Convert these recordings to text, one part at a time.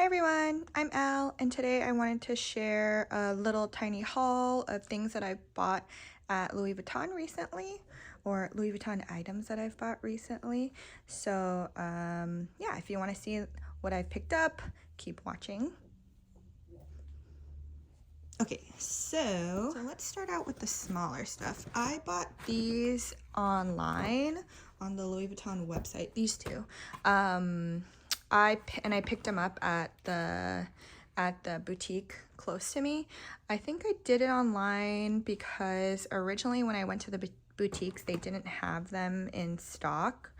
Hi everyone, I'm Elle, and today I wanted to share a little tiny haul of things that I bought at Louis Vuitton recently, or Louis Vuitton items that I've bought recently. So yeah, if you want to see what I've picked up, keep watching. Okay, so let's start out with the smaller stuff. I bought these online on the Louis Vuitton website, these two. I picked them up at the boutique close to me. I think I did it online because originally when I went to the boutiques, they didn't have them in stock.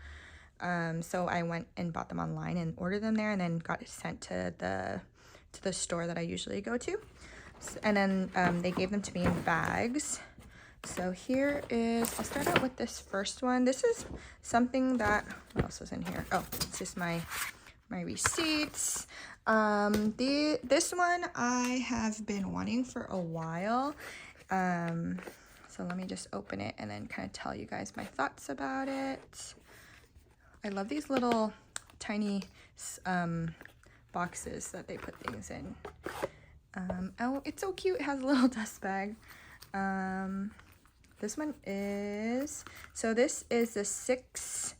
So I went and bought them online and ordered them there, and then got it sent to the store that I usually go to. And then they gave them to me in bags. So here is, I'll start out with this first one. This is something that, what else was in here? Oh, it's just my receipts. This one I have been wanting for a while. So let me just open it and then kind of tell you guys my thoughts about it. I love these little tiny boxes that they put things in. Oh, it's so cute. It has a little dust bag. This one is, so this is a six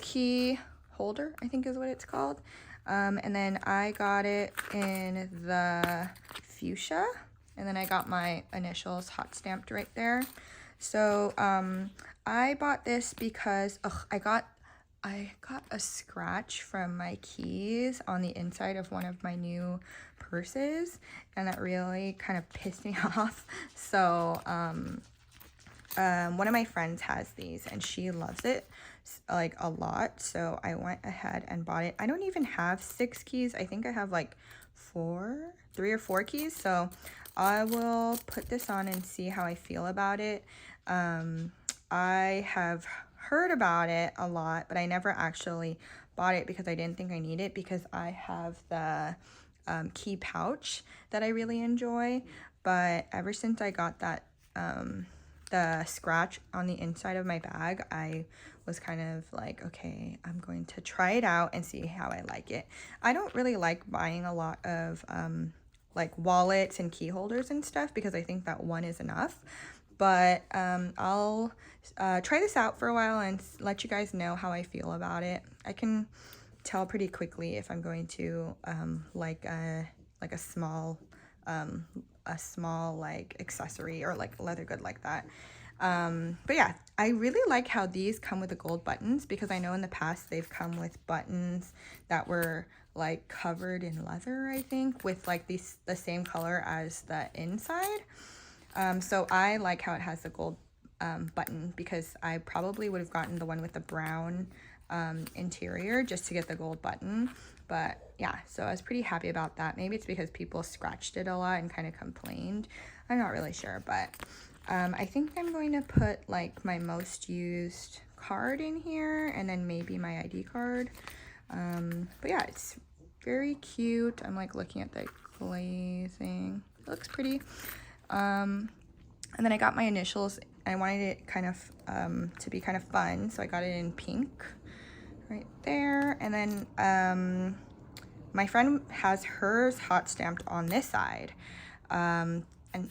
key holder, I think is what it's called. And then I got it in the fuchsia, and then I got my initials hot stamped right there. So I bought this because I got a scratch from my keys on the inside of one of my new purses, and that really kind of pissed me off. So one of my friends has these and she loves it like a lot, so I went ahead and bought it. I don't even have 6 keys. I think I have like 3 or 4 keys, so I will put this on and see how I feel about it. I have heard about it a lot, but I never actually bought it because I didn't think I need it, because I have the key pouch that I really enjoy. But ever since I got that the scratch on the inside of my bag, I was kind of like, okay, I'm going to try it out and see how I like it. I don't really like buying a lot of like wallets and key holders and stuff, because I think that one is enough. But I'll try this out for a while and let you guys know how I feel about it. I can tell pretty quickly if I'm going to like a small like accessory or like leather good like that. But yeah, I really like how these come with the gold buttons, because I know in the past they've come with buttons that were like covered in leather, I think, with like the same color as the inside. So I like how it has the gold button, because I probably would have gotten the one with the brown interior just to get the gold button. But yeah, so I was pretty happy about that. Maybe it's because people scratched it a lot and kind of complained. I'm not really sure, but I think I'm going to put like my most used card in here, and then maybe my ID card. But yeah, it's very cute. I'm like looking at the glazing. It looks pretty. And then I got my initials. I wanted it kind of to be kind of fun, so I got it in pink right there. And then my friend has hers hot stamped on this side, and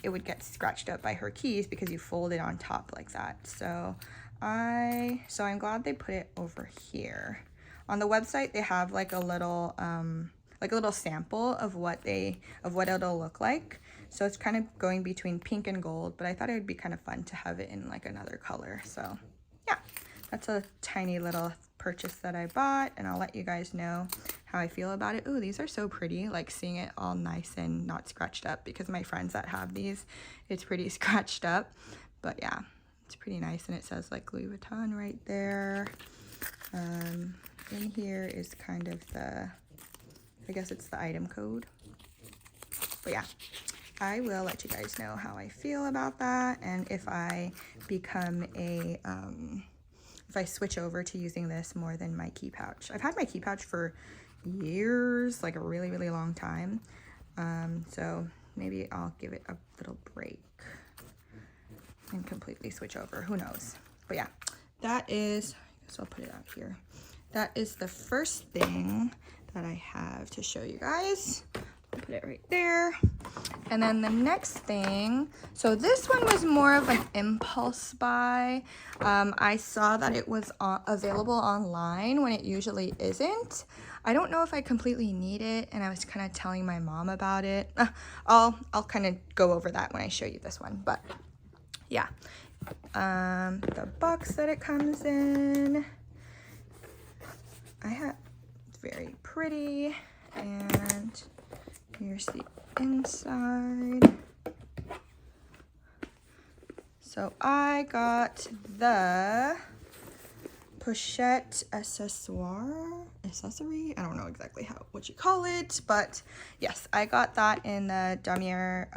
it would get scratched up by her keys because you fold it on top like that. So I'm glad they put it over here. On the website they have like a little sample of what it'll look like. So it's kind of going between pink and gold, but I thought it would be kind of fun to have it in like another color. So yeah, that's a tiny little purchase that I bought, and I'll let you guys know how I feel about it. Ooh, these are so pretty, like seeing it all nice and not scratched up, because my friends that have these, it's pretty scratched up. But yeah, it's pretty nice, and it says like Louis Vuitton right there. In here is kind of I guess it's the item code. But yeah, I will let you guys know how I feel about that, and if I become if I switch over to using this more than my key pouch. I've had my key pouch for years, like a really, really long time. So maybe I'll give it a little break and completely switch over. Who knows? But yeah, that is, I guess I'll put it out here. That is the first thing that I have have to show you guys. Put it right there. And then the next thing, so this one was more of an impulse buy. I saw that it was available online when it usually isn't. I don't know if I completely need it, and I was kind of telling my mom about it. I'll kind of go over that when I show you this one, but yeah. The box that it comes in, it's very pretty, and here's the inside. So I got the pochette accessory. I don't know exactly what you call it, but yes, I got that in the Damier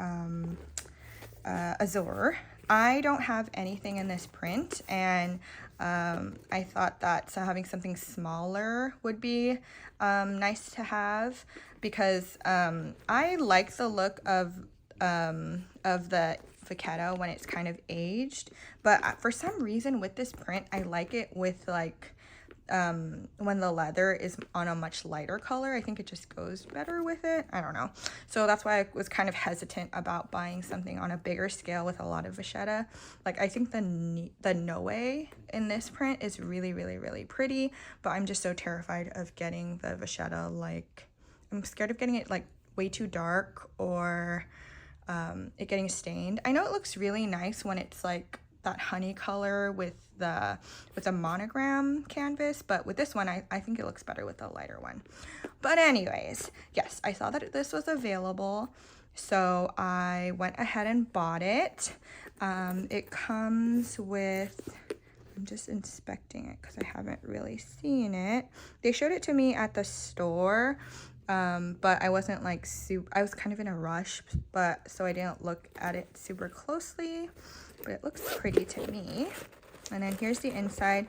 Azure. I don't have anything in this print, and I thought that having something smaller would be nice to have, because I like the look of the VUITTON when it's kind of aged, but for some reason with this print I like it with like when the leather is on a much lighter color. I think it just goes better with it. I don't know. So that's why I was kind of hesitant about buying something on a bigger scale with a lot of vachetta. Like, I think the Noe in this print is really, really, really pretty, but I'm just so terrified of getting the vachetta. Like, I'm scared of getting it like way too dark, or it getting stained. I know it looks really nice when it's like that honey color with a monogram canvas, but with this one I think it looks better with the lighter one. But anyways, yes, I saw that this was available, so I went ahead and bought it. It comes with, I'm just inspecting it because I haven't really seen it. They showed it to me at the store, but I wasn't like I was kind of in a rush, so I didn't look at it super closely, but it looks pretty to me. And then here's the inside,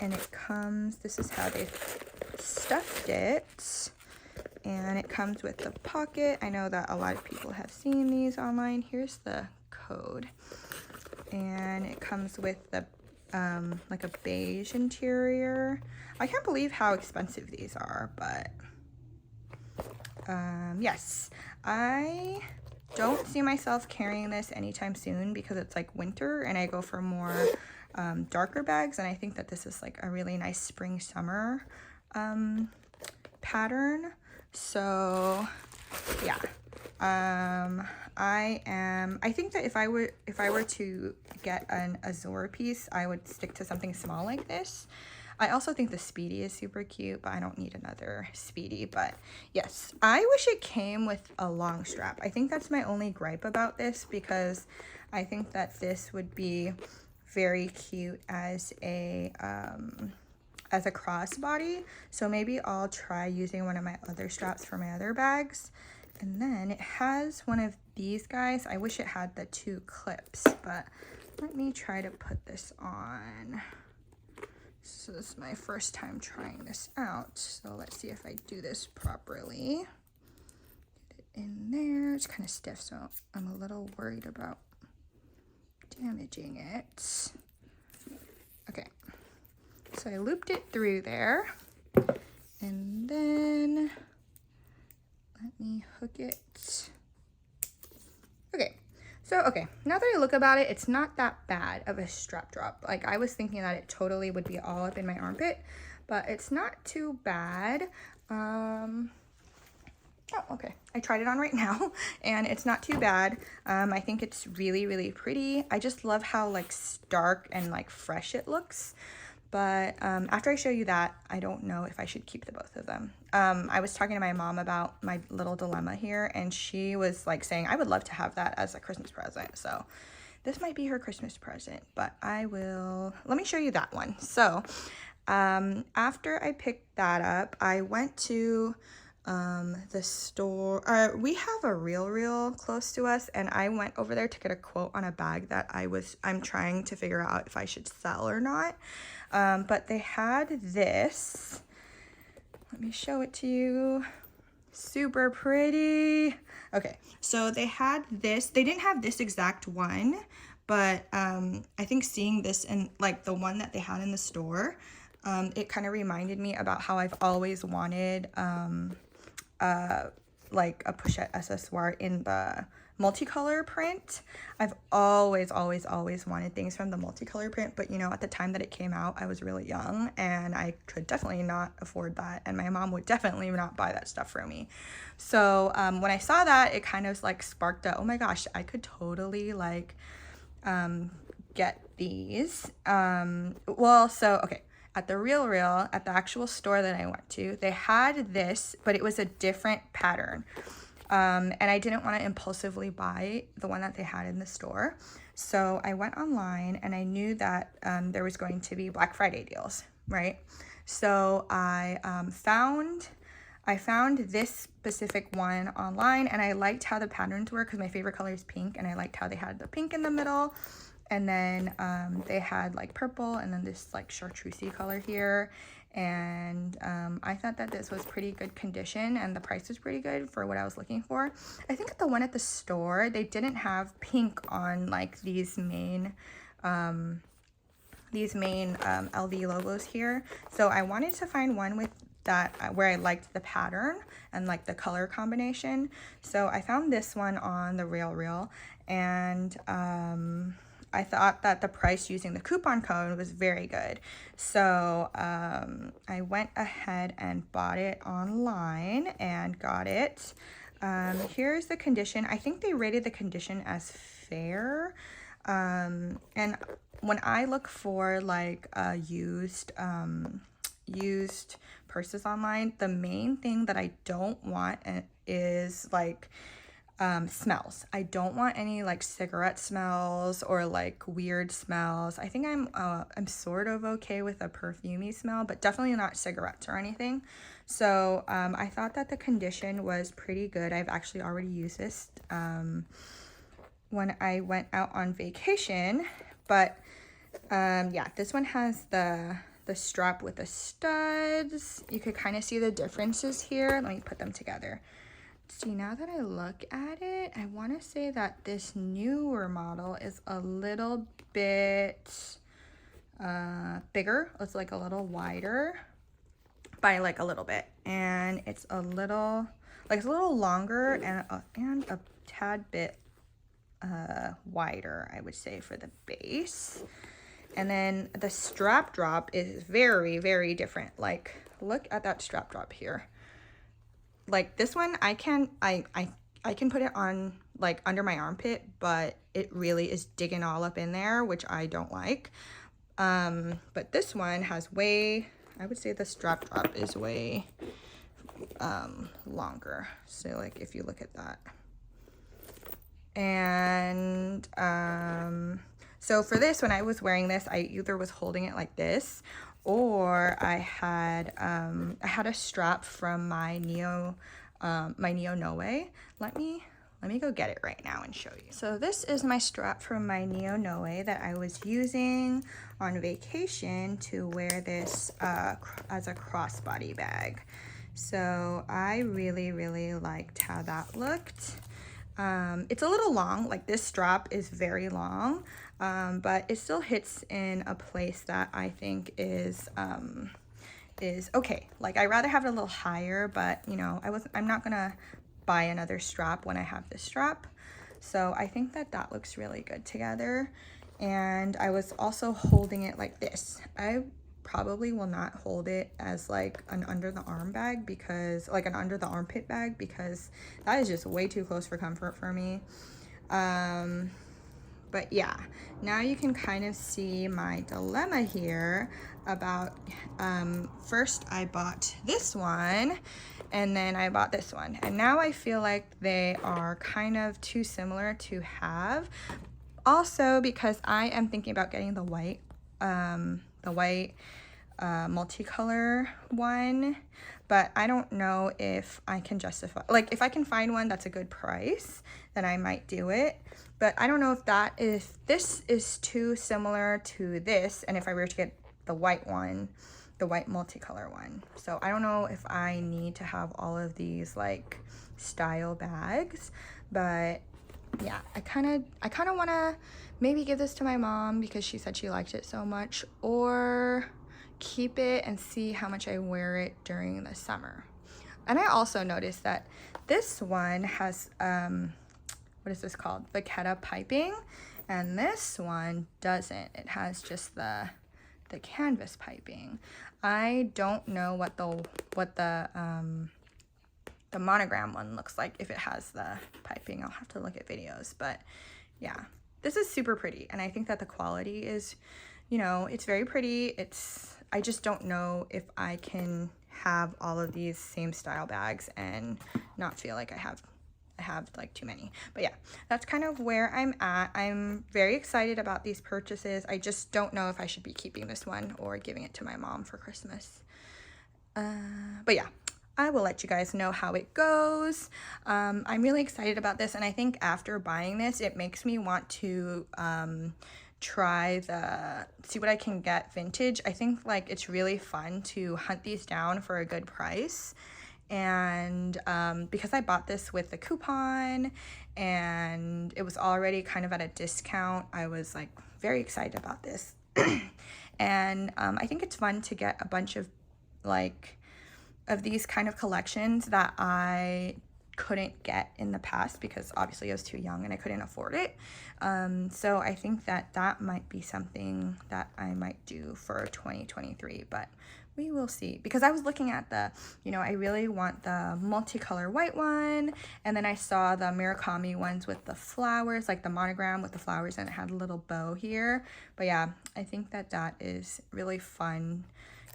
and it comes, this is how they stuffed it, and it comes with the pocket. I know that a lot of people have seen these online. Here's the code, and it comes with the like a beige interior. I can't believe how expensive these are, but yes, I don't see myself carrying this anytime soon because it's like winter and I go for more darker bags, and I think that this is like a really nice spring summer pattern. So yeah, I think that if I were to get an Azure piece, I would stick to something small like this. I also think the Speedy is super cute, but I don't need another Speedy. But yes, I wish it came with a long strap. I think that's my only gripe about this, because I think that this would be very cute as a crossbody. So maybe I'll try using one of my other straps for my other bags. And then it has one of these guys. I wish it had the 2 clips, but let me try to put this on. So this is my first time trying this out, so let's see if I do this properly. Get it in there. It's kind of stiff, so I'm a little worried about damaging it. Okay, so I looped it through there, and then let me hook it. Okay, now that I look about it, it's not that bad of a strap drop. Like, I was thinking that it totally would be all up in my armpit, but it's not too bad. Oh, okay, I tried it on right now, and it's not too bad. I think it's really, really pretty. I just love how like stark and like fresh it looks. But after I show you that, I don't know if I should keep the both of them. I was talking to my mom about my little dilemma here, and she was like saying I would love to have that as a Christmas present. So this might be her Christmas present, but let me show you that one. So after I picked that up, I went to the store. We have a Real close to us, and I went over there to get a quote on a bag that I'm trying to figure out if I should sell or not. But they had this. Let me show it to you. Super pretty. Okay, so they had this. They didn't have this exact one, but I think seeing this in like the one that they had in the store, it kind of reminded me about how I've always wanted like a pochette accessoire in the multicolor print. I've always wanted things from the multicolor print, but you know, at the time that it came out, I was really young and I could definitely not afford that, and my mom would definitely not buy that stuff for me. So when I saw that, it kind of like sparked a, oh my gosh, I could totally like get these. Well, so okay, at the Real, at the actual store that I went to, they had this, but it was a different pattern. And I didn't want to impulsively buy the one that they had in the store. So I went online and I knew that there was going to be Black Friday deals, right? So I found this specific one online, and I liked how the patterns were because my favorite color is pink, and I liked how they had the pink in the middle. And then they had like purple and then this like chartreusey color here. And I thought that this was pretty good condition and the price was pretty good for what I was looking for. I think at the one at the store, they didn't have pink on like these main LV logos here. So I wanted to find one with that where I liked the pattern and like the color combination. So I found this one on the Real, and I thought that the price using the coupon code was very good. So I went ahead and bought it online and got it. Here's the condition. I think they rated the condition as fair. And when I look for like used purses online, the main thing that I don't want is like smells. I don't want any like cigarette smells or like weird smells. I think I'm sort of okay with a perfumey smell, but definitely not cigarettes or anything. So I thought that the condition was pretty good. I've actually already used this when I went out on vacation, but yeah, this one has the strap with the studs. You could kind of see the differences here. Let me put them together. See, now that I look at it, I want to say that this newer model is a little bit bigger. It's like a little wider by like a little bit, and it's a little longer and a tad bit wider, I would say, for the base. And then the strap drop is very, very different. Like, look at that strap drop here. Like this one, I can put it on like under my armpit, but it really is digging all up in there, which I don't like. But this one has way, I would say the strap drop is way longer. So like if you look at that. And so for this, when I was wearing this, I either was holding it like this, or I had a strap from my Neo Noe. Let me go get it right now and show you. So this is my strap from my Neo Noe that I was using on vacation to wear this as a crossbody bag. So I really, really liked how that looked. It's a little long, like this strap is very long, but it still hits in a place that I think is okay. Like I'd rather have it a little higher, but you know, I'm not gonna buy another strap when I have this strap. So I think that looks really good together. And I was also holding it like this. I probably will not hold it as like an under the arm bag, because like an under the armpit bag, because that is just way too close for comfort for me. But yeah, now you can kind of see my dilemma here about first I bought this one and then I bought this one, and now I feel like they are kind of too similar to have. Also because I am thinking about getting the white multicolor one, but I don't know if I can justify, like if I can find one that's a good price, then I might do it. But I don't know if this is too similar to this, and if I were to get the white one, the white multicolor one. So I don't know if I need to have all of these like style bags, but yeah, I kind of want to maybe give this to my mom because she said she liked it so much, or keep it and see how much I wear it during the summer. And I also noticed that this one has, what is this called? Vachetta piping. And this one doesn't. It has just the canvas piping. I don't know what the monogram one looks like if it has the piping. I'll have to look at videos, but yeah, this is super pretty. And I think that the quality is, you know, it's very pretty. I just don't know if I can have all of these same style bags and not feel like I have like too many. But yeah, that's kind of where I'm at. I'm very excited about these purchases. I just don't know if I should be keeping this one or giving it to my mom for Christmas. But yeah, I will let you guys know how it goes. I'm really excited about this, and I think after buying this, it makes me want to see what I can get vintage. I think like it's really fun to hunt these down for a good price. And because I bought this with the coupon and it was already kind of at a discount, I was like very excited about this. And I think it's fun to get a bunch of these kind of collections that I couldn't get in the past because obviously I was too young and I couldn't afford it. So I think that might be something that I might do for 2023, but we will see. Because I was looking at I really want the multicolor white one, and then I saw the Murakami ones with the flowers, like the monogram with the flowers, and it had a little bow here. But yeah, I think that is really fun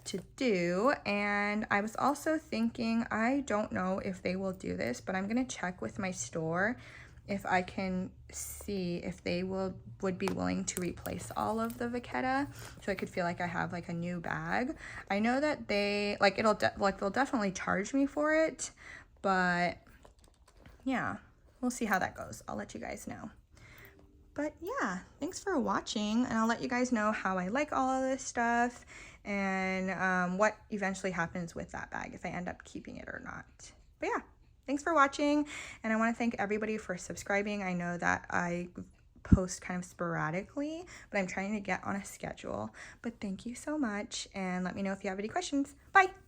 to do. And I was also thinking, I don't know if they will do this, but I'm gonna check with my store if I can see if they would be willing to replace all of the Vachetta, so I could feel like I have like a new bag. I know that they they'll definitely charge me for it, but yeah, we'll see how that goes. I'll let you guys know. But yeah, thanks for watching, and I'll let you guys know how I like all of this stuff and what eventually happens with that bag, if I end up keeping it or not. But yeah, thanks for watching, and I want to thank everybody for subscribing. I know that I post kind of sporadically, but I'm trying to get on a schedule. But thank you so much, and let me know if you have any questions. Bye!